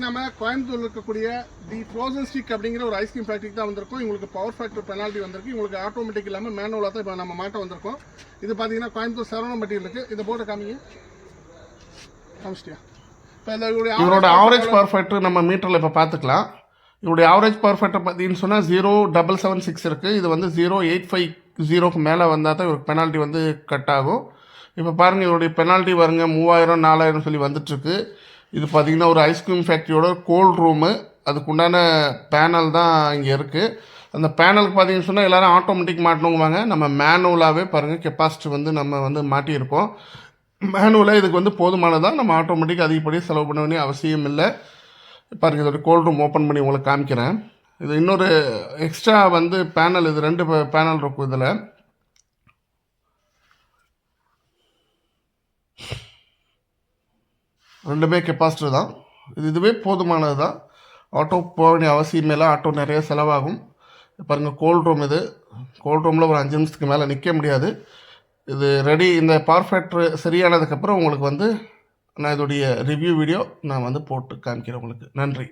நம்ம கோயம்புத்தூர்ல இருக்கக்கூடிய தி ஃப்ரோசன் ஸ்டிக் அப்படிங்கிற ஒரு ஐஸ்கிரீம் ஃபேக்டரிக்கு தான் வந்திருக்கோம். உங்களுக்கு பவர் ஃபேக்டர் பெனால்ட்டி வந்திருக்கு. உங்களுக்கு ஆட்டோமேட்டிக் இல்லாமல் மேனுவலாக தான் இப்போ நம்ம மாட்ட வந்திருக்கோம். இது பார்த்தீங்கன்னா கோயம்புத்தூர் சரவணம்பட்டியில் இருக்குது. இதை போட்டு காமிங்க. காமிச்சிட்டியா? இப்போ இவரோட ஆவரேஜ் பவர் ஃபேக்டர் நம்ம மீட்டரில் இப்போ பார்த்துக்கலாம். இவருடைய ஆவரேஜ் பவர் ஃபேக்டர் பார்த்தீங்கன்னு சொன்னால் 0.776 இருக்குது. இது வந்து 0.850 மேலே வந்தால் தான் இவருக்கு பெனால்ட்டி வந்து கட் ஆகும். இப்போ பாருங்கள், இவருடைய பெனால்ட்டி பாருங்க 3000 4000 சொல்லி வந்துட்டுருக்கு. இது பார்த்திங்கன்னா ஒரு ஐஸ்கிரீம் ஃபேக்ட்ரியோட கோல்ட் ரூமு, அதுக்குண்டான பேனல் தான் இங்கே இருக்குது. அந்த பேனலுக்கு பார்த்தீங்கன்னு சொன்னால் எல்லோரும் ஆட்டோமேட்டிக் மாட்டணுங்குவாங்க. நம்ம மேனுவலாகவே பாருங்கள் கெப்பாசிட்டி வந்து நம்ம வந்து மாட்டியிருக்கோம். மேனுவலாக இதுக்கு வந்து போதுமானதான். நம்ம ஆட்டோமேட்டிக் அதிகப்படியாக செலவு பண்ண வேண்டிய அவசியம் இல்லை. பாருங்கள், இதோட கோல்ட் ரூம் ஓப்பன் பண்ணி உங்களுக்கு காமிக்கிறேன். இது இன்னொரு எக்ஸ்ட்ரா வந்து பேனல், இது 2 பேனல் இருக்கும். இதில் ரெண்டுமே கெப்பாசிட்டர் தான். இதுவே போதுமானது தான். ஆட்டோ போக வேண்டிய அவசியம் இல்லை. ஆட்டோ நிறைய செலவாகும். பாருங்கள், கோல்ட் ரூம். இது கோல்ட் ரூமில் ஒரு 5 நிமிஷத்துக்கு மேலே நிற்க முடியாது. இது ரெடி. இந்த பவர் ஃபேக்டர் சரியானதுக்கப்புறம் உங்களுக்கு வந்து நான் இதோடைய ரிவ்யூ வீடியோ நான் வந்து போட்டு காமிக்கிறேன் உங்களுக்கு. நன்றி.